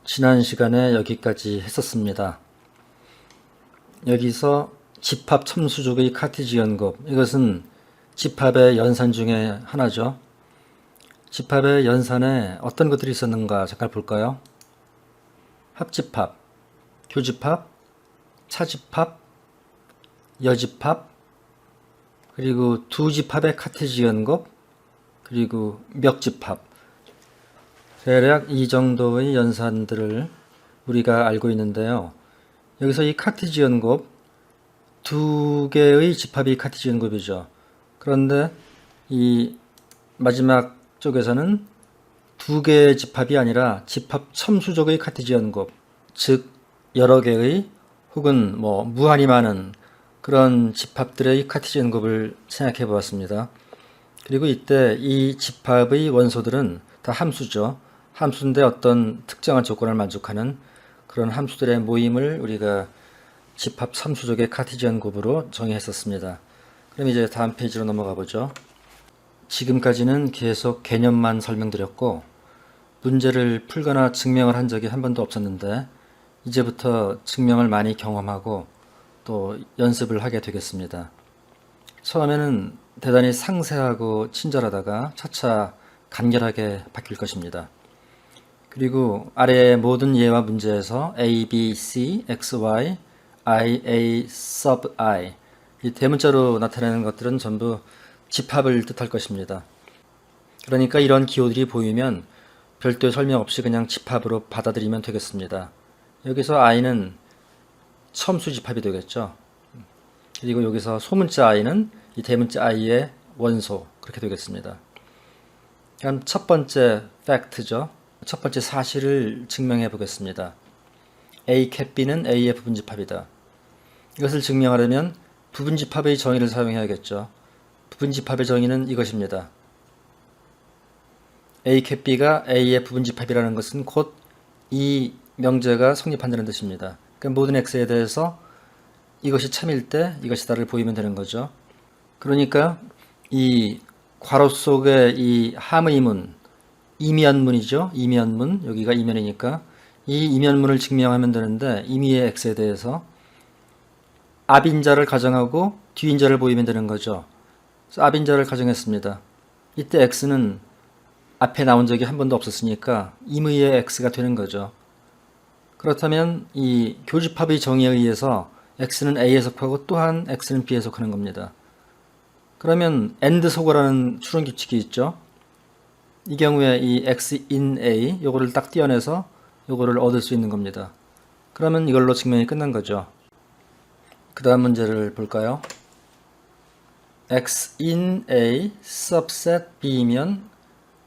지난 시간에 여기까지 했었습니다. 여기서 집합 첨수족의 카티지언 곱, 이것은 집합의 연산 중에 하나죠. 집합의 연산에 어떤 것들이 있었는가 잠깐 볼까요? 합집합, 교집합, 차집합, 여집합, 그리고 두 집합의 카티지언 곱, 그리고 멱집합. 대략 이 정도의 연산들을 우리가 알고 있는데요. 여기서 이 카티지언 곱, 두 개의 집합이 카티지언 곱이죠. 그런데 이 마지막 쪽에서는 두 개의 집합이 아니라 집합 첨수족의 카티지언 곱, 즉 여러 개의 혹은 무한히 많은 그런 집합들의 카티지언 곱을 생각해 보았습니다. 그리고 이때 이 집합의 원소들은 다 함수죠. 함수인데 어떤 특정한 조건을 만족하는 그런 함수들의 모임을 우리가 집합 첨수족의 카티지언 곱으로 정의했었습니다. 그럼 이제 다음 페이지로 넘어가 보죠. 지금까지는 계속 개념만 설명드렸고 문제를 풀거나 증명을 한 적이 한 번도 없었는데 이제부터 증명을 많이 경험하고 또 연습을 하게 되겠습니다. 처음에는 대단히 상세하고 친절하다가 차차 간결하게 바뀔 것입니다. 그리고 아래의 모든 예와 문제에서 A, B, C, X, Y, I, A, sub I 이 대문자로 나타내는 것들은 전부 집합을 뜻할 것입니다. 그러니까 이런 기호들이 보이면 별도의 설명 없이 그냥 집합으로 받아들이면 되겠습니다. 여기서 I는 첨수 집합이 되겠죠. 그리고 여기서 소문자 I는 이 대문자 I의 원소 그렇게 되겠습니다. 그럼 첫 번째 팩트죠. 첫 번째 사실을 증명해 보겠습니다. A 캡 B는 A의 부분집합이다. 이것을 증명하려면 부분집합의 정의를 사용해야겠죠. 부분집합의 정의는 이것입니다. A 캡 B가 A의 부분집합이라는 것은 곧 이 명제가 성립한다는 뜻입니다. 그러니까 모든 X에 대해서 이것이 참일 때 이것이다를 보이면 되는 거죠. 그러니까 이 괄호 속의 이 함의문, 이면문이죠. 이면문, 여기가 이면이니까 이 이면문을 증명하면 되는데 임의의 X에 대해서 앞인자를 가정하고 뒤인자를 보이면 되는 거죠. 그래서 앞인자를 가정했습니다. 이때 X는 앞에 나온 적이 한 번도 없었으니까 임의의 X가 되는 거죠. 그렇다면 이 교집합의 정의에 의해서 X는 A에 속하고 또한 X는 B에 속하는 겁니다. 그러면 AND 소거라는 추론 규칙이 있죠. 이 경우에 이 X in A 요거를 딱 떼어내서 요거를 얻을 수 있는 겁니다. 그러면 이걸로 증명이 끝난 거죠. 그 다음 문제를 볼까요? X in A subset B이면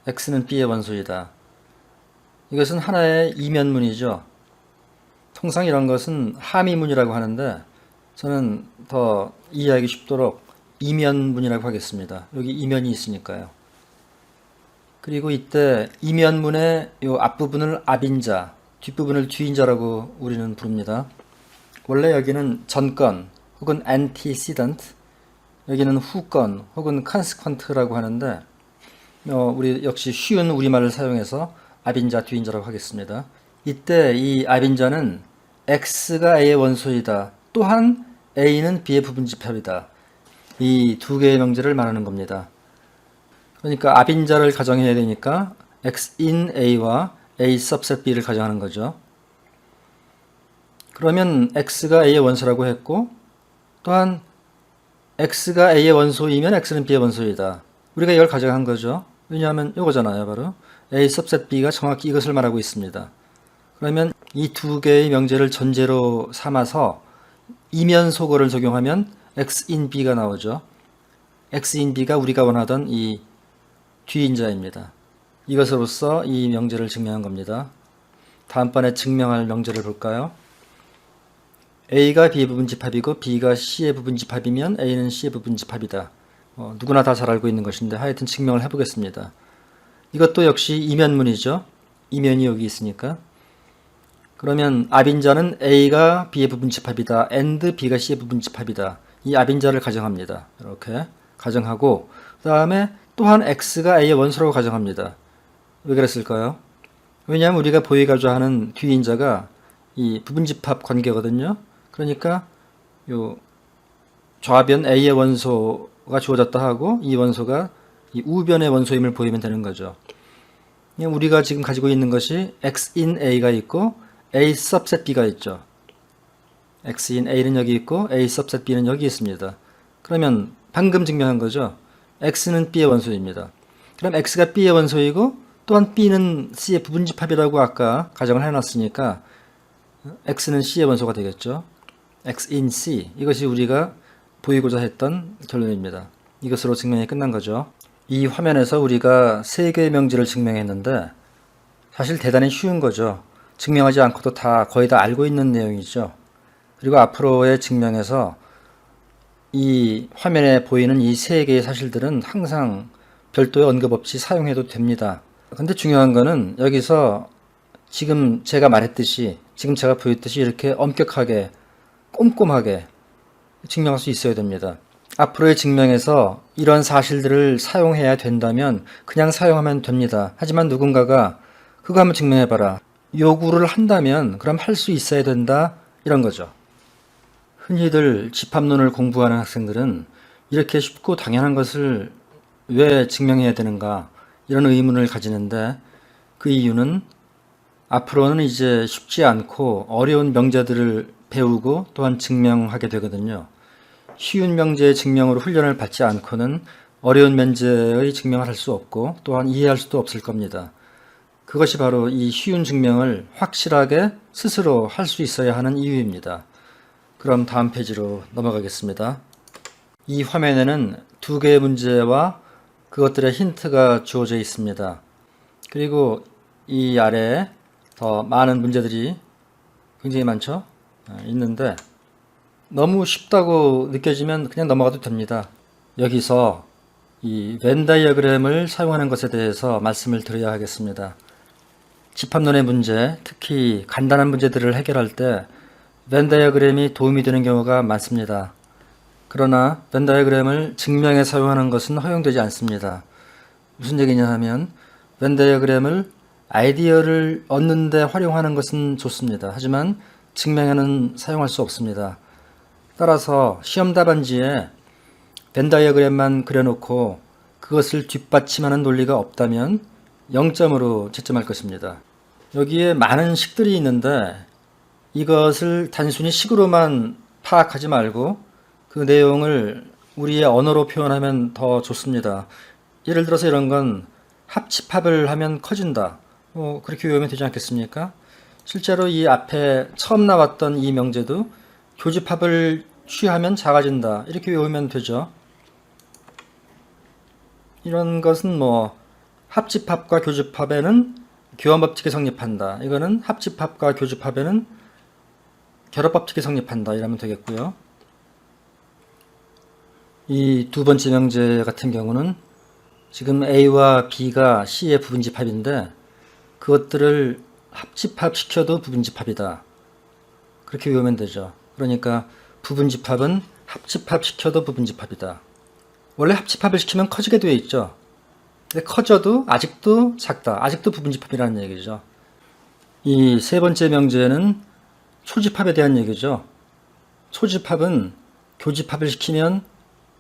X는 B의 원소이다. 이것은 하나의 이면문이죠. 통상 이런 것은 함의문이라고 하는데 저는 더 이해하기 쉽도록 이면문이라고 하겠습니다. 여기 이면이 있으니까요. 그리고 이때 이면문의 요 앞부분을 앞인자, 뒷부분을 뒤인자라고 우리는 부릅니다. 원래 여기는 전건 혹은 antecedent, 여기는 후건 혹은 consequent라고 하는데 우리 역시 쉬운 우리말을 사용해서 앞인자, 뒤인자라고 하겠습니다. 이때 이 앞인자는 X가 A의 원소이다. 또한 A는 B의 부분집합이다. 이 두 개의 명제를 말하는 겁니다. 그러니까 앞인자를 가정해야 되니까 X in A와 A subset B를 가정하는 거죠. 그러면 X가 A의 원소라고 했고 또한 X가 A의 원소이면 X는 B의 원소이다. 우리가 이걸 가정한 거죠. 왜냐하면 이거잖아요. 바로 A subset B가 정확히 이것을 말하고 있습니다. 그러면 이 두 개의 명제를 전제로 삼아서 이면 소거를 적용하면 X in B가 나오죠. X in B가 우리가 원하던 이 뒤인자입니다. 이것으로써 이 명제를 증명한 겁니다. 다음번에 증명할 명제를 볼까요? A가 B의 부분집합이고 B가 C의 부분집합이면 A는 C의 부분집합이다. 누구나 다 잘 알고 있는 것인데 하여튼 증명을 해보겠습니다. 이것도 역시 이면문이죠. 이면이 여기 있으니까. 그러면 앞인자는 A가 B의 부분집합이다. AND B가 C의 부분집합이다. 이 앞인자를 가정합니다. 이렇게 가정하고 그 다음에 또한 X가 A의 원소라고 가정합니다. 왜 그랬을까요? 왜냐하면 우리가 보이가자 하는 뒤인자가 이 부분집합 관계거든요. 그러니까 요 좌변 A의 원소가 주어졌다 하고 이 원소가 이 우변의 원소임을 보이면 되는 거죠. 우리가 지금 가지고 있는 것이 X인 A가 있고 A subset B가 있죠. X인 A는 여기 있고 A subset B는 여기 있습니다. 그러면 방금 증명한 거죠. X는 B의 원소입니다. 그럼 X가 B의 원소이고 또한 B는 C의 부분집합이라고 아까 가정을 해놨으니까 X는 C의 원소가 되겠죠. X인 C, 이것이 우리가 보이고자 했던 결론입니다. 이것으로 증명이 끝난 거죠. 이 화면에서 우리가 세 개의 명제를 증명했는데 사실 대단히 쉬운 거죠. 증명하지 않고도 거의 다 알고 있는 내용이죠. 그리고 앞으로의 증명에서 이 화면에 보이는 이 세 개의 사실들은 항상 별도의 언급 없이 사용해도 됩니다. 근데 중요한 거는 여기서 지금 제가 말했듯이, 지금 제가 보였듯이 이렇게 엄격하게 꼼꼼하게 증명할 수 있어야 됩니다. 앞으로의 증명에서 이런 사실들을 사용해야 된다면 그냥 사용하면 됩니다. 하지만 누군가가 그거 한번 증명해봐라 요구를 한다면 그럼 할 수 있어야 된다, 이런 거죠. 흔히들 집합론을 공부하는 학생들은 이렇게 쉽고 당연한 것을 왜 증명해야 되는가 이런 의문을 가지는데, 그 이유는 앞으로는 이제 쉽지 않고 어려운 명제들을 배우고 또한 증명하게 되거든요. 쉬운 명제의 증명으로 훈련을 받지 않고는 어려운 명제의 증명을 할 수 없고 또한 이해할 수도 없을 겁니다. 그것이 바로 이 쉬운 증명을 확실하게 스스로 할 수 있어야 하는 이유입니다. 그럼 다음 페이지로 넘어가겠습니다. 이 화면에는 두 개의 문제와 그것들의 힌트가 주어져 있습니다. 그리고 이 아래에 더 많은 문제들이 굉장히 많죠? 있는데 너무 쉽다고 느껴지면 그냥 넘어가도 됩니다. 여기서 이 벤 다이어그램을 사용하는 것에 대해서 말씀을 드려야 하겠습니다. 집합론의 문제, 특히 간단한 문제들을 해결할 때 벤 다이어그램이 도움이 되는 경우가 많습니다. 그러나 벤 다이어그램을 증명에 사용하는 것은 허용되지 않습니다. 무슨 얘기냐 하면 벤 다이어그램을 아이디어를 얻는 데 활용하는 것은 좋습니다. 하지만 증명에는 사용할 수 없습니다. 따라서 시험 답안지에 벤 다이어그램만 그려놓고 그것을 뒷받침하는 논리가 없다면 0점으로 채점할 것입니다. 여기에 많은 식들이 있는데 이것을 단순히 식으로만 파악하지 말고 그 내용을 우리의 언어로 표현하면 더 좋습니다. 예를 들어서 이런 건 합집합을 하면 커진다. 그렇게 외우면 되지 않겠습니까? 실제로 이 앞에 처음 나왔던 이 명제도 교집합을 취하면 작아진다. 이렇게 외우면 되죠. 이런 것은 합집합과 교집합에는 교환법칙이 성립한다. 이거는 합집합과 교집합에는 결합법칙이 성립한다. 이러면 되겠고요. 이 두 번째 명제 같은 경우는 지금 A와 B가 C의 부분집합인데 그것들을 합집합시켜도 부분집합이다. 그렇게 외우면 되죠. 그러니까 부분집합은 합집합시켜도 부분집합이다. 원래 합집합을 시키면 커지게 되어 있죠. 근데 커져도 아직도 작다. 아직도 부분집합이라는 얘기죠. 이 세 번째 명제는 초집합에 대한 얘기죠. 초집합은 교집합을 시키면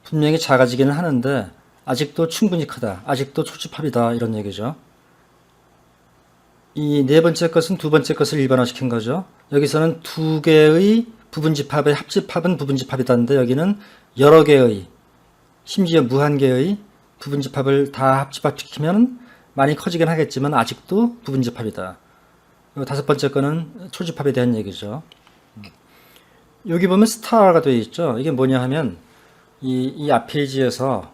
분명히 작아지기는 하는데 아직도 충분히 크다. 아직도 초집합이다. 이런 얘기죠. 이 네 번째 것은 두 번째 것을 일반화시킨 거죠. 여기서는 두 개의 부분집합의 합집합은 부분집합이다는데 여기는 여러 개의, 심지어 무한개의 부분집합을 다 합집합시키면 많이 커지긴 하겠지만 아직도 부분집합이다. 다섯 번째 거는 초집합에 대한 얘기죠. 여기 보면 스타가 되어 있죠. 이게 뭐냐 하면 이 앞 페이지에서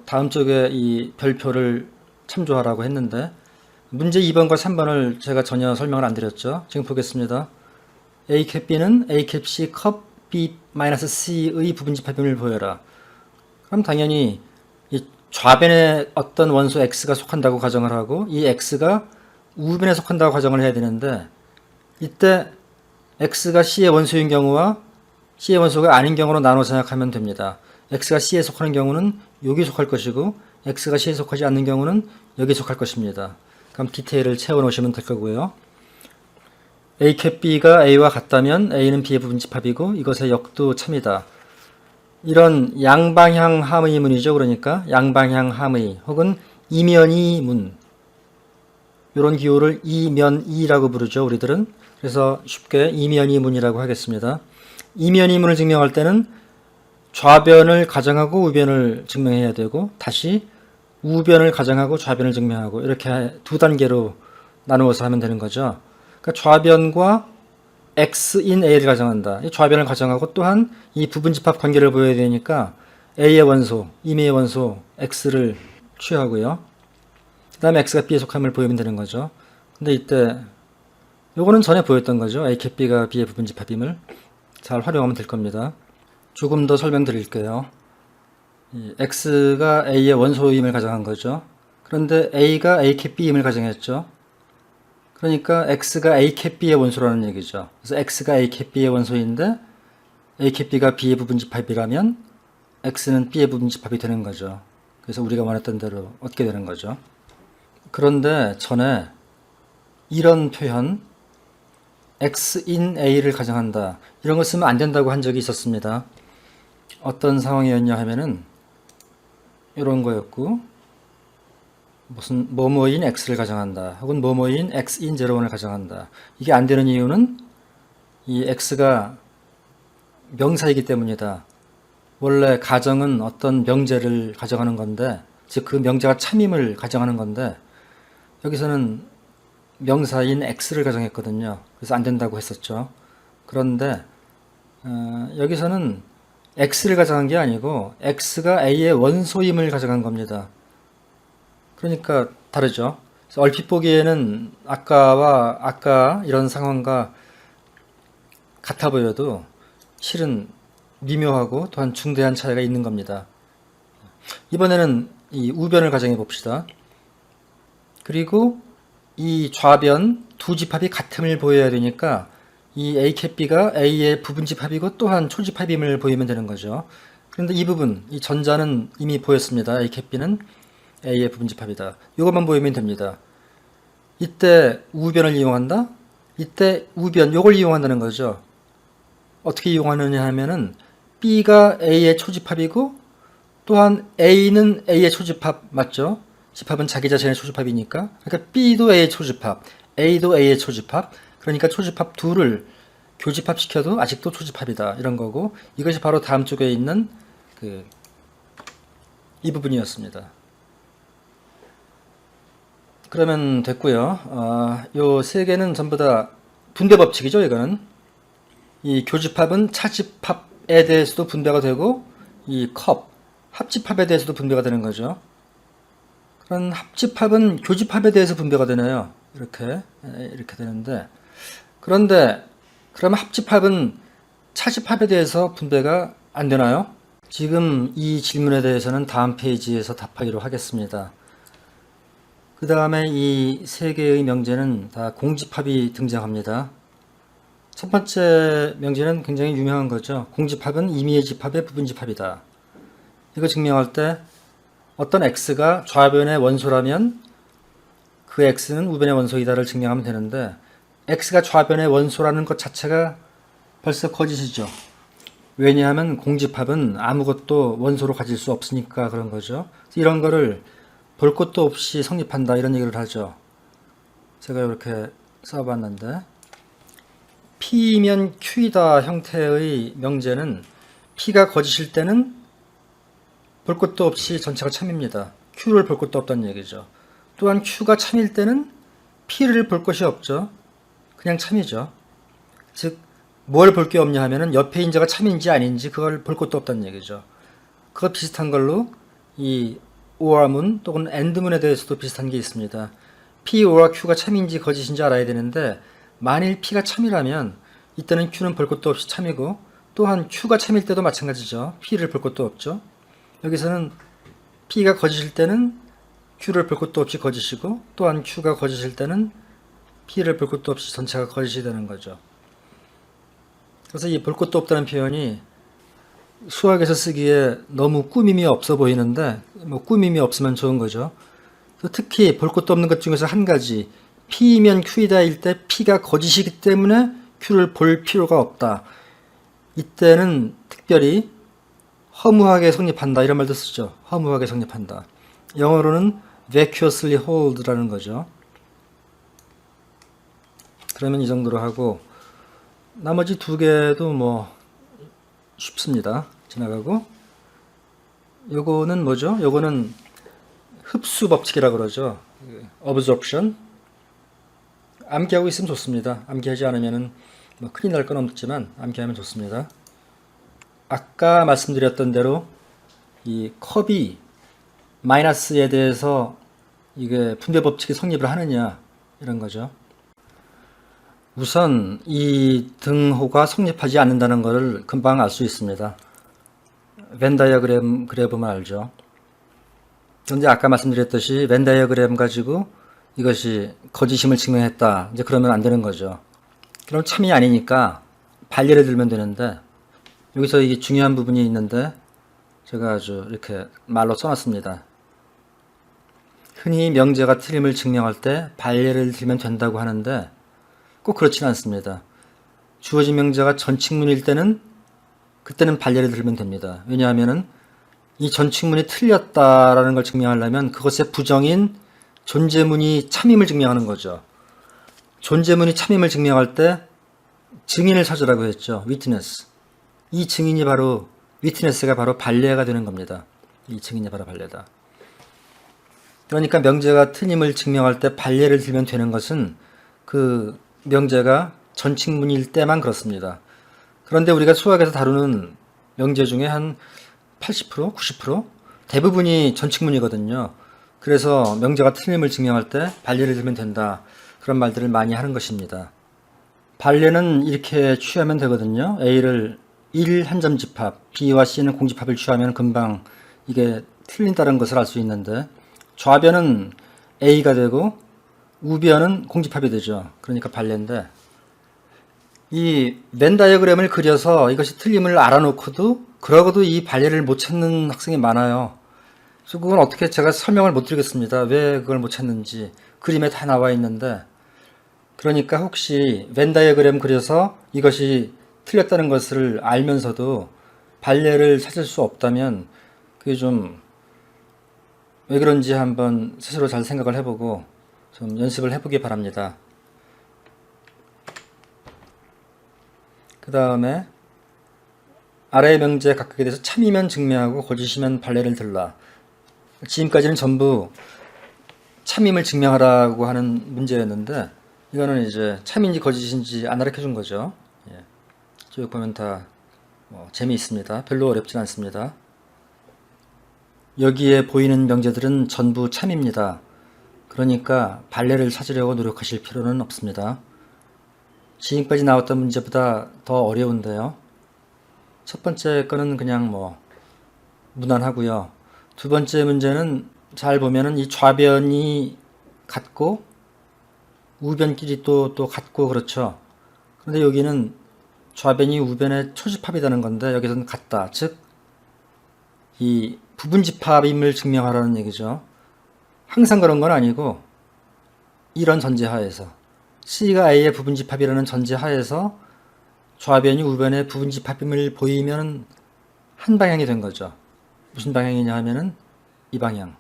다음 쪽에 이 별표를 참조하라고 했는데 문제 2번과 3번을 제가 전혀 설명을 안 드렸죠. 지금 보겠습니다. A 캡 B는 A 캡 C 컵 B-C의 부분집합임을 보여라. 그럼 당연히 이 좌변에 어떤 원소 X가 속한다고 가정을 하고 이 X가 우변에 속한다고 가정을 해야 되는데 이때 X가 C의 원소인 경우와 C의 원소가 아닌 경우로 나눠 생각하면 됩니다. X가 C에 속하는 경우는 여기 속할 것이고 X가 C에 속하지 않는 경우는 여기 속할 것입니다. 그럼 디테일을 채워 놓으시면 될 거고요. A 캡 B가 A와 같다면 A는 B의 부분집합이고 이것의 역도 참이다. 이런 양방향 함의문이죠. 그러니까 양방향 함의 혹은 이면이문, 이런 기호를 이면이라고 부르죠. 우리들은. 그래서 쉽게 이면이문이라고 하겠습니다. 이면이문을 증명할 때는 좌변을 가정하고 우변을 증명해야 되고 다시 우변을 가정하고 좌변을 증명하고 이렇게 두 단계로 나누어서 하면 되는 거죠. 그러니까 좌변과 x인 a를 가정한다. 이 좌변을 가정하고 또한 이 부분집합 관계를 보여야 되니까 a의 원소, 임의의 원소 x를 취하고요. 그 다음에 x가 b에 속함을 보이면 되는 거죠. 근데 이때 요거는 전에 보였던 거죠. a 캡 b가 b의 부분집합임을 잘 활용하면 될 겁니다. 조금 더 설명드릴게요. 이 x가 a의 원소임을 가정한 거죠. 그런데 a가 a 캡 b임을 가정했죠. 그러니까 x가 a 캡 b의 원소라는 얘기죠. 그래서 x가 a 캡 b의 원소인데 a 캡 b가 b의 부분집합이라면 x는 b의 부분집합이 되는 거죠. 그래서 우리가 원했던 대로 얻게 되는 거죠. 그런데 전에 이런 표현 x인 a를 가정한다, 이런 거 쓰면 안 된다고 한 적이 있었습니다. 어떤 상황이었냐 하면은 이런 거였고, 무슨 뭐뭐인 x를 가정한다 혹은 뭐뭐인 x인 01을 가정한다. 이게 안 되는 이유는 이 x가 명사이기 때문이다. 원래 가정은 어떤 명제를 가정하는 건데, 즉 그 명제가 참임을 가정하는 건데 여기서는 명사인 x를 가정했거든요. 그래서 안 된다고 했었죠. 그런데 여기서는 x를 가정한 게 아니고 x가 a의 원소임을 가정한 겁니다. 그러니까 다르죠. 얼핏 보기에는 아까 이런 상황과 같아 보여도 실은 미묘하고 또한 중대한 차이가 있는 겁니다. 이번에는 이 우변을 가정해 봅시다. 그리고 이 좌변 두 집합이 같음을 보여야 되니까 이 a 캡 b가 a의 부분집합이고 또한 초집합임을 보이면 되는 거죠. 그런데 이 부분, 이 전자는 이미 보였습니다. a 캡 b는 a의 부분집합이다. 이것만 보이면 됩니다. 이때 우변을 이용한다? 이때 우변, 요걸 이용한다는 거죠. 어떻게 이용하느냐 하면은 b가 a의 초집합이고 또한 a는 a의 초집합 맞죠? 집합은 자기 자신의 초집합이니까. 그러니까 b도 a의 초집합, a도 a의 초집합. 그러니까 초집합 둘을 교집합시켜도 아직도 초집합이다. 이런 거고, 이것이 바로 다음 쪽에 있는 이 부분이었습니다. 그러면 됐고요. 요 세 개는 전부 다 분배 법칙이죠. 이거는 이 교집합은 차집합에 대해서도 분배가 되고 이 합집합에 대해서도 분배가 되는 거죠. 그런 합집합은 교집합에 대해서 분배가 되네요. 이렇게 되는데, 그런데 그럼 합집합은 차집합에 대해서 분배가 안 되나요? 지금 이 질문에 대해서는 다음 페이지에서 답하기로 하겠습니다. 그 다음에 이 세 개의 명제는 다 공집합이 등장합니다. 첫 번째 명제는 굉장히 유명한 거죠. 공집합은 임의의 집합의 부분집합이다. 이거 증명할 때 어떤 x가 좌변의 원소라면 그 x는 우변의 원소이다를 증명하면 되는데, x가 좌변의 원소라는 것 자체가 벌써 거짓이죠. 왜냐하면 공집합은 아무것도 원소로 가질 수 없으니까 그런 거죠. 이런 거를 볼 것도 없이 성립한다, 이런 얘기를 하죠. 제가 이렇게 써봤는데, P면 Q이다 형태의 명제는 P가 거짓일 때는 볼 것도 없이 전체가 참입니다. Q를 볼 것도 없다는 얘기죠. 또한 Q가 참일 때는 P를 볼 것이 없죠. 그냥 참이죠. 즉 뭘 볼 게 없냐 하면은 옆에 인자가 참인지 아닌지 그걸 볼 것도 없다는 얘기죠. 그거 비슷한 걸로 이 OR문 또는 AND문에 대해서도 비슷한 게 있습니다. P, O와 Q가 참인지 거짓인지 알아야 되는데, 만일 P가 참이라면 이때는 Q는 볼 것도 없이 참이고, 또한 Q가 참일 때도 마찬가지죠. P를 볼 것도 없죠. 여기서는 P가 거짓일 때는 Q를 볼 것도 없이 거짓이고, 또한 Q가 거짓일 때는 P를 볼 것도 없이 전체가 거짓이 되는 거죠. 그래서 이 볼 것도 없다는 표현이 수학에서 쓰기에 너무 꾸밈이 없어 보이는데, 뭐 꾸밈이 없으면 좋은 거죠. 또 특히 볼 것도 없는 것 중에서 한 가지, P이면 Q이다일 때 P가 거짓이기 때문에 Q를 볼 필요가 없다. 이때는 특별히 허무하게 성립한다 이런 말도 쓰죠. 허무하게 성립한다. 영어로는 vacuously hold라는 거죠. 그러면 이 정도로 하고 나머지 두 개도 뭐 쉽습니다. 지나가고 요거는 뭐죠? 요거는 흡수 법칙이라고 그러죠. absorption. 암기하고 있으면 좋습니다. 암기하지 않으면은 뭐 큰일 날 건 없지만 암기하면 좋습니다. 아까 말씀드렸던 대로 이 컵이 마이너스에 대해서 이게 분배 법칙이 성립을 하느냐 이런 거죠. 우선 이 등호가 성립하지 않는다는 것을 금방 알 수 있습니다. 벤 다이어그램 그래 보면 알죠. 그런데 아까 말씀드렸듯이 벤 다이어그램 가지고 이것이 거짓임을 증명했다. 이제 그러면 안 되는 거죠. 그럼 참이 아니니까 반례를 들면 되는데 여기서 이게 중요한 부분이 있는데 제가 아주 이렇게 말로 써놨습니다. 흔히 명제가 틀림을 증명할 때 반례를 들면 된다고 하는데 꼭 그렇지는 않습니다. 주어진 명제가 전칙문일 때는 그때는 반례를 들면 됩니다. 왜냐하면은 이 전칙문이 틀렸다라는 걸 증명하려면 그것의 부정인 존재문이 참임을 증명하는 거죠. 존재문이 참임을 증명할 때 증인을 찾으라고 했죠. witness. 이 증인이 바로 witness가 바로 반례가 되는 겁니다. 이 증인이 바로 반례다. 그러니까 명제가 틀림을 증명할 때 반례를 들면 되는 것은 그 명제가 전칙문일 때만 그렇습니다. 그런데 우리가 수학에서 다루는 명제 중에 한 80%, 90% 대부분이 전칙문이거든요. 그래서 명제가 틀림을 증명할 때 반례를 들면 된다. 그런 말들을 많이 하는 것입니다. 반례는 이렇게 취하면 되거든요. A를 1 한 점 집합, B와 C는 공집합을 취하면 금방 이게 틀린다는 것을 알 수 있는데 좌변은 A가 되고 우변은 공집합이 되죠. 그러니까 반례인데 이 벤 다이어그램을 그려서 이것이 틀림을 알아놓고도 그러고도 이 반례를 못 찾는 학생이 많아요. 그래서 그건 어떻게 제가 설명을 못 드리겠습니다. 왜 그걸 못 찾는지 그림에 다 나와 있는데 그러니까 혹시 벤 다이어그램 그려서 이것이 틀렸다는 것을 알면서도 반례를 찾을 수 없다면 그게 좀 왜 그런지 한번 스스로 잘 생각을 해보고 좀 연습을 해보기 바랍니다. 그 다음에 아래의 명제 각각에 대해서 참이면 증명하고 거짓이면 반례를 들라. 지금까지는 전부 참임을 증명하라고 하는 문제였는데 이거는 이제 참인지 거짓인지 안 가르쳐 준 거죠. 예. 쭉 보면 다 재미있습니다. 별로 어렵진 않습니다. 여기에 보이는 명제들은 전부 참입니다. 그러니까 반례를 찾으려고 노력하실 필요는 없습니다. 지금까지 나왔던 문제보다 더 어려운데요. 첫 번째 거는 그냥 무난하고요. 두 번째 문제는 잘 보면은 이 좌변이 같고 우변끼리 또 같고 그렇죠. 그런데 여기는 좌변이 우변의 초집합이라는 건데 여기서는 같다. 즉 이 부분집합임을 증명하라는 얘기죠. 항상 그런 건 아니고 이런 전제하에서 C가 A의 부분집합이라는 전제하에서 좌변이 우변의 부분집합임을 보이면 한 방향이 된 거죠. 무슨 방향이냐 하면은 이 방향.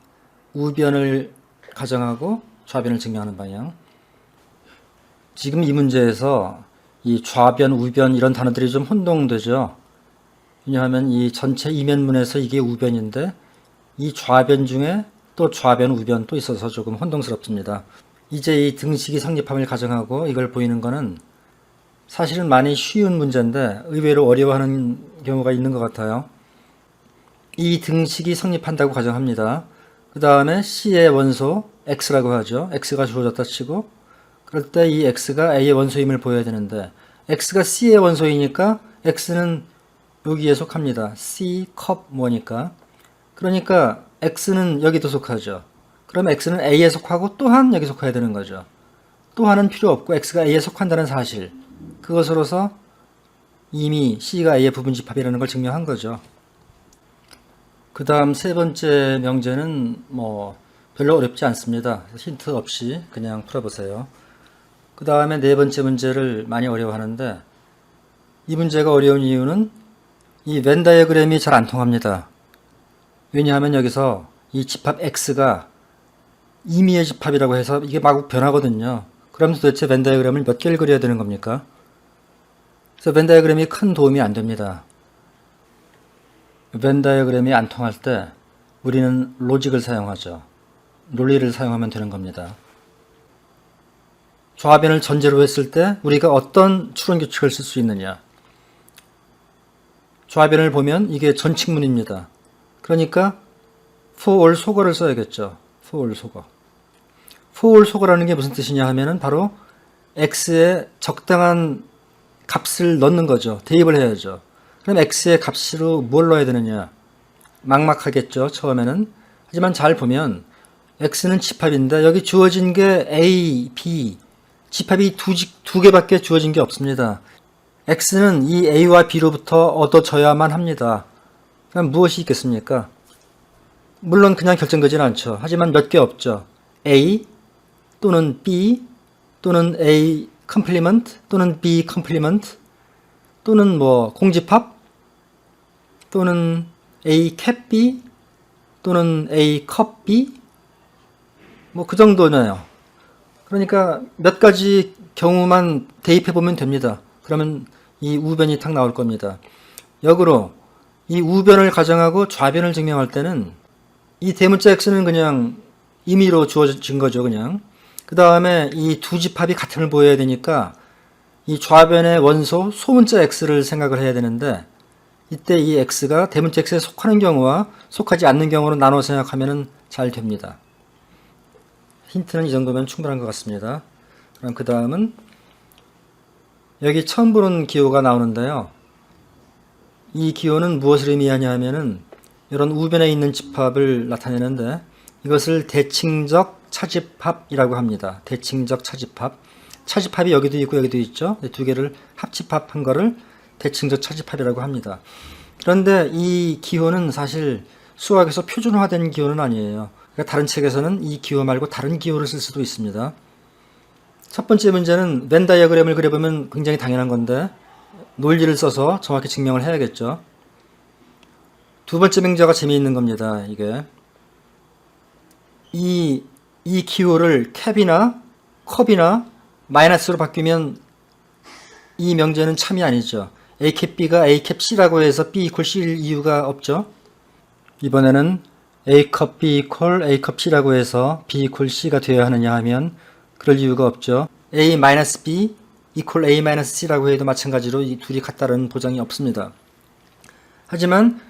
우변을 가정하고 좌변을 증명하는 방향. 지금 이 문제에서 이 좌변, 우변 이런 단어들이 좀 혼동되죠. 왜냐하면 이 전체 이면문에서 이게 우변인데 이 좌변 중에 또 좌변, 우변 또 있어서 조금 혼동스럽습니다. 이제 이 등식이 성립함을 가정하고 이걸 보이는 거는 사실은 많이 쉬운 문제인데 의외로 어려워하는 경우가 있는 것 같아요. 이 등식이 성립한다고 가정합니다. 그 다음에 C의 원소 X라고 하죠. X가 주어졌다 치고 그럴 때 이 X가 A의 원소임을 보여야 되는데 X가 C의 원소이니까 X는 여기에 속합니다. C 컵 뭐니까. 그러니까 X는 여기도 속하죠. 그럼 X는 A에 속하고 또한 여기 속해야 되는 거죠. 또한은 필요 없고 X가 A에 속한다는 사실. 그것으로서 이미 C가 A의 부분집합이라는 걸 증명한 거죠. 그 다음 세 번째 명제는 별로 어렵지 않습니다. 힌트 없이 그냥 풀어보세요. 그 다음에 네 번째 문제를 많이 어려워하는데, 이 문제가 어려운 이유는 이 벤 다이어그램이 잘 안 통합니다. 왜냐하면 여기서 이 집합 X가 임의의 집합이라고 해서 이게 마구 변하거든요. 그럼 도대체 벤 다이어그램을 몇 개를 그려야 되는 겁니까? 그래서 벤 다이어그램이 큰 도움이 안 됩니다. 벤 다이어그램이 안 통할 때 우리는 로직을 사용하죠. 논리를 사용하면 되는 겁니다. 좌변을 전제로 했을 때 우리가 어떤 추론 규칙을 쓸 수 있느냐. 좌변을 보면 이게 전칙문입니다. 그러니까 for all 소거를 써야겠죠. for all 소거. for all 소거라는 게 무슨 뜻이냐 하면은 바로 x에 적당한 값을 넣는 거죠. 대입을 해야죠. 그럼 x의 값으로 뭘 넣어야 되느냐. 막막하겠죠. 처음에는. 하지만 잘 보면 x는 집합인데 여기 주어진 게 a, b, 집합이 두 개밖에 주어진 게 없습니다. x는 이 a와 b로부터 얻어져야만 합니다. 그럼 무엇이 있겠습니까? 물론 그냥 결정되지는 않죠. 하지만 몇 개 없죠. a 또는 b 또는 a 컴플리먼트 또는 b 컴플리먼트 또는 뭐 공집합 또는 a 캡 b 또는 a 컵 b 뭐 그 정도네요. 그러니까 몇 가지 경우만 대입해 보면 됩니다. 그러면 이 우변이 탁 나올 겁니다. 역으로 이 우변을 가정하고 좌변을 증명할 때는 이 대문자 x는 그냥 임의로 주어진 거죠. 그냥. 그 다음에 이 두 집합이 같음을 보여야 되니까 이 좌변의 원소 소문자 x를 생각을 해야 되는데 이때 이 x가 대문자 x에 속하는 경우와 속하지 않는 경우로 나눠 생각하면 잘 됩니다. 힌트는 이 정도면 충분한 것 같습니다. 그럼 그 다음은 여기 처음 보는 기호가 나오는데요. 이 기호는 무엇을 의미하냐 하면은 이런 우변에 있는 집합을 나타내는데 이것을 대칭적 차집합이라고 합니다. 대칭적 차집합. 차집합이 여기도 있고 여기도 있죠. 두 개를 합집합한 거를 대칭적 차집합이라고 합니다. 그런데 이 기호는 사실 수학에서 표준화된 기호는 아니에요. 그러니까 다른 책에서는 이 기호 말고 다른 기호를 쓸 수도 있습니다. 첫 번째 문제는 벤 다이어그램을 그려보면 굉장히 당연한 건데 논리를 써서 정확히 증명을 해야겠죠. 두 번째 명제가 재미있는 겁니다. 이게 이 기호를 캡이나 컵이나 마이너스로 바뀌면 이 명제는 참이 아니죠. a 캡 b가 a 캡 c라고 해서 b 이퀄 c일 이유가 없죠. 이번에는 a 컵 b 이퀄 a 컵 c라고 해서 b 이퀄 c가 되어야 하느냐 하면 그럴 이유가 없죠. a 마이너스 b 이퀄 a 마이너스 c라고 해도 마찬가지로 이 둘이 같다는 보장이 없습니다. 하지만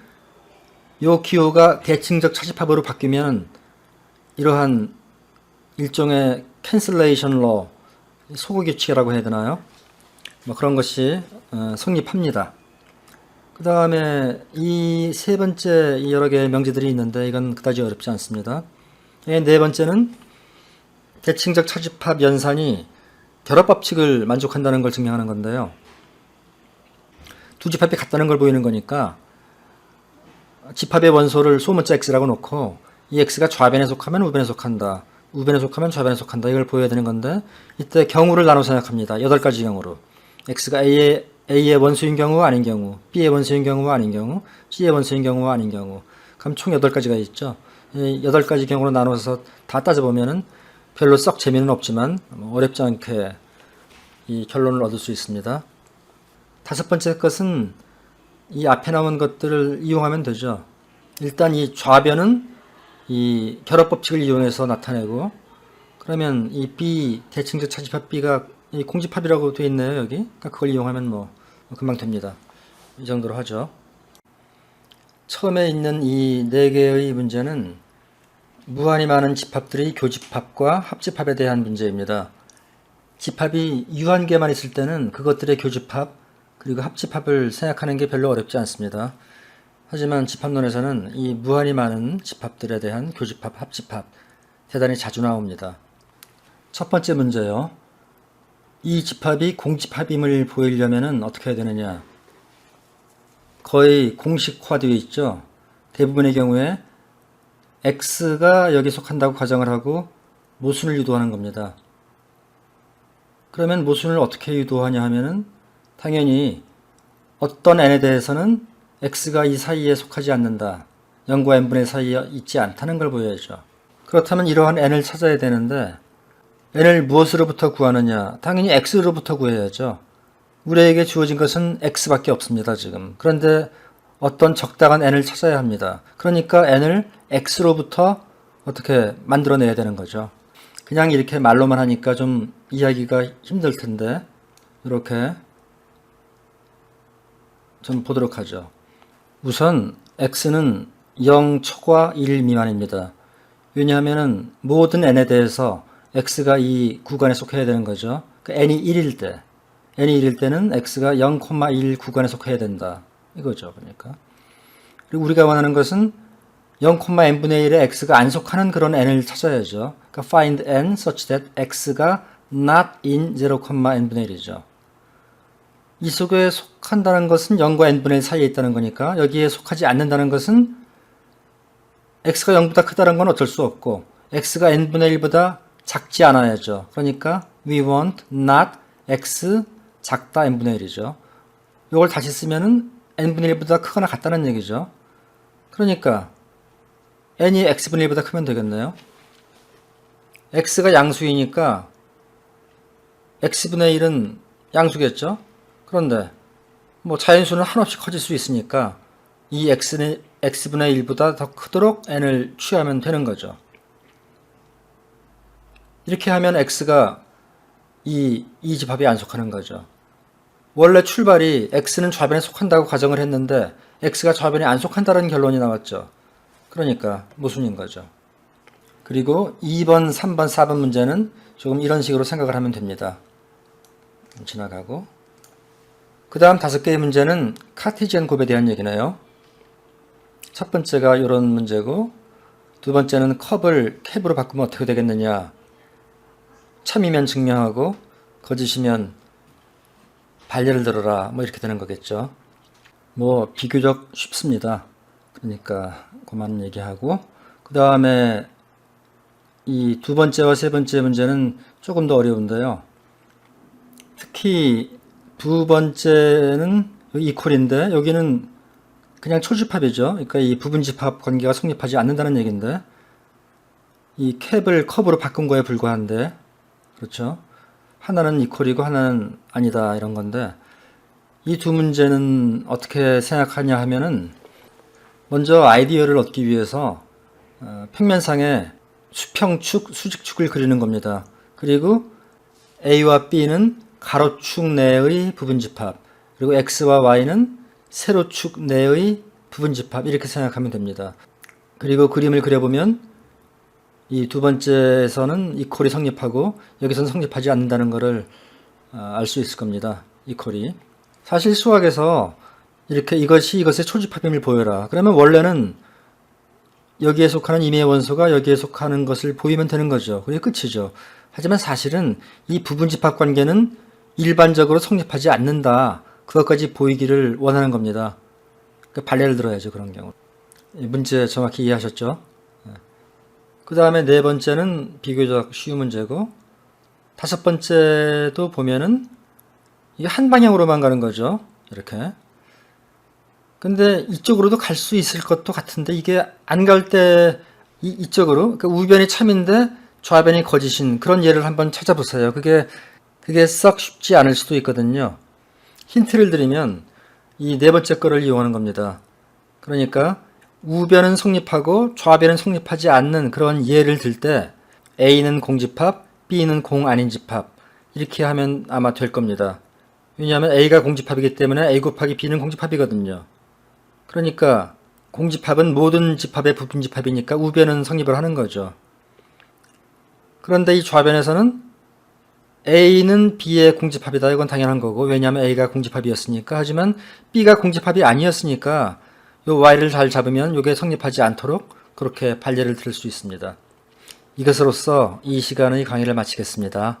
이 기호가 대칭적 차집합으로 바뀌면 이러한 일종의 캔슬레이션 로 소거 규칙이라고 해야 되나요? 뭐 그런 것이 성립합니다. 그 다음에 이 세 번째 여러 개의 명제들이 있는데 이건 그다지 어렵지 않습니다. 네 번째는 대칭적 차집합 연산이 결합 법칙을 만족한다는 걸 증명하는 건데요. 두 집합이 같다는 걸 보이는 거니까 집합의 원소를 소문자 x라고 놓고 이 x가 좌변에 속하면 우변에 속한다. 우변에 속하면 좌변에 속한다. 이걸 보여야 되는 건데 이때 경우를 나눠 생각합니다. 8가지 경우로. x가 a의 원소인 경우와 아닌 경우, b의 원소인 경우와 아닌 경우, c의 원소인 경우와 아닌 경우. 그럼 총 8가지가 있죠. 8가지 경우로 나눠서 다 따져보면은 별로 썩 재미는 없지만 어렵지 않게 이 결론을 얻을 수 있습니다. 다섯 번째 것은 이 앞에 나온 것들을 이용하면 되죠. 일단 이 좌변은 이 결합 법칙을 이용해서 나타내고 그러면 이 b 대칭적 차집합 b가 이 공집합이라고 되어 있네요. 여기. 그러니까 그걸 이용하면 뭐 금방 됩니다. 이 정도로 하죠. 처음에 있는 이 4개의 문제는 무한히 많은 집합들이 교집합과 합집합에 대한 문제입니다. 집합이 유한개만 있을 때는 그것들의 교집합 그리고 합집합을 생각하는 게 별로 어렵지 않습니다. 하지만 집합론에서는 이 무한히 많은 집합들에 대한 교집합, 합집합 대단히 자주 나옵니다. 첫 번째 문제요. 이 집합이 공집합임을 보이려면 어떻게 해야 되느냐. 거의 공식화되어 있죠. 대부분의 경우에 x가 여기 속한다고 가정을 하고 모순을 유도하는 겁니다. 그러면 모순을 어떻게 유도하냐 하면은 당연히 어떤 n에 대해서는 x가 이 사이에 속하지 않는다. 0과 n분의 사이에 있지 않다는 걸 보여야죠. 그렇다면 이러한 n을 찾아야 되는데 n을 무엇으로부터 구하느냐? 당연히 x로부터 구해야죠. 우리에게 주어진 것은 x밖에 없습니다, 지금. 그런데 어떤 적당한 n을 찾아야 합니다. 그러니까 n을 x로부터 어떻게 만들어내야 되는 거죠. 그냥 이렇게 말로만 하니까 좀 이해하기가 힘들 텐데 이렇게 좀 보도록 하죠. 우선 x는 0 초과 1 미만입니다. 왜냐하면 모든 n에 대해서 x가 이 구간에 속해야 되는 거죠. n이 1일 때, n이 1일 때는 x가 0,1 구간에 속해야 된다. 이거죠. 그러니까. 그리고 우리가 원하는 것은 0,n분의 1에 x가 안 속하는 그런 n을 찾아야죠. 그러니까 find n such that x가 not in 0,n분의 1이죠. 이 속에 속한다는 것은 0과 n분의 1 사이에 있다는 거니까 여기에 속하지 않는다는 것은 x가 0보다 크다는 건 어쩔 수 없고 x가 n분의 1보다 작지 않아야죠. 그러니까 we want not x 작다 n분의 1이죠. 이걸 다시 쓰면은 n분의 1보다 크거나 같다는 얘기죠. 그러니까 n이 x분의 1보다 크면 되겠네요. x가 양수이니까 x분의 1은 양수겠죠. 그런데 뭐 자연수는 한없이 커질 수 있으니까 이 x분의 1보다 더 크도록 n을 취하면 되는 거죠. 이렇게 하면 x가 이 집합에 안 속하는 거죠. 원래 출발이 x는 좌변에 속한다고 가정을 했는데 x가 좌변에 안 속한다는 결론이 나왔죠. 그러니까 모순인 거죠. 그리고 2번, 3번, 4번 문제는 조금 이런 식으로 생각을 하면 됩니다. 지나가고 그 다음 5개의 문제는 카티지언 곱에 대한 얘기네요. 첫 번째가 이런 문제고 두 번째는 컵을 캡으로 바꾸면 어떻게 되겠느냐. 참이면 증명하고 거짓이면 반례를 들어라 뭐 이렇게 되는 거겠죠. 뭐 비교적 쉽습니다. 그러니까 그만 얘기하고 그 다음에 이 두 번째와 세 번째 문제는 조금 더 어려운데요. 특히 두 번째는 이퀄인데 여기는 그냥 초집합이죠. 그러니까 이 부분집합 관계가 성립하지 않는다는 얘기인데 이 캡을 컵으로 바꾼 거에 불과한데 그렇죠. 하나는 이퀄이고 하나는 아니다 이런 건데 이 두 문제는 어떻게 생각하냐 하면은 먼저 아이디어를 얻기 위해서 평면상에 수평축, 수직축을 그리는 겁니다. 그리고 A와 B는 가로축 내의 부분집합 그리고 X와 Y는 세로축 내의 부분집합 이렇게 생각하면 됩니다. 그리고 그림을 그려보면 이 두 번째에서는 이퀄이 성립하고 여기서는 성립하지 않는다는 것을 알 수 있을 겁니다. 이퀄이. 사실 수학에서 이렇게 이것이 이것의 초집합임을 보여라. 그러면 원래는 여기에 속하는 임의의 원소가 여기에 속하는 것을 보이면 되는 거죠. 그게 끝이죠. 하지만 사실은 이 부분집합 관계는 일반적으로 성립하지 않는다. 그것까지 보이기를 원하는 겁니다. 그러니까 반례를 들어야죠. 그런 경우. 문제 정확히 이해하셨죠? 그 다음에 네 번째는 비교적 쉬운 문제고 다섯 번째도 보면은 이게 한 방향으로만 가는 거죠. 이렇게. 근데 이쪽으로도 갈 수 있을 것도 같은데 이게 안 갈 때 이쪽으로 그러니까 우변이 참인데 좌변이 거짓인 그런 예를 한번 찾아보세요. 그게 썩 쉽지 않을 수도 있거든요. 힌트를 드리면 이 네 번째 거를 이용하는 겁니다. 그러니까 우변은 성립하고 좌변은 성립하지 않는 그런 예를 들 때 A는 공집합, B는 공 아닌 집합 이렇게 하면 아마 될 겁니다. 왜냐하면 A가 공집합이기 때문에 A 곱하기 B는 공집합이거든요. 그러니까 공집합은 모든 집합의 부분집합이니까 우변은 성립을 하는 거죠. 그런데 이 좌변에서는 A는 B의 공집합이다. 이건 당연한 거고 왜냐하면 A가 공집합이었으니까. 하지만 B가 공집합이 아니었으니까 요 Y를 잘 잡으면 이게 성립하지 않도록 그렇게 반례를 들을 수 있습니다. 이것으로써 이 시간의 강의를 마치겠습니다.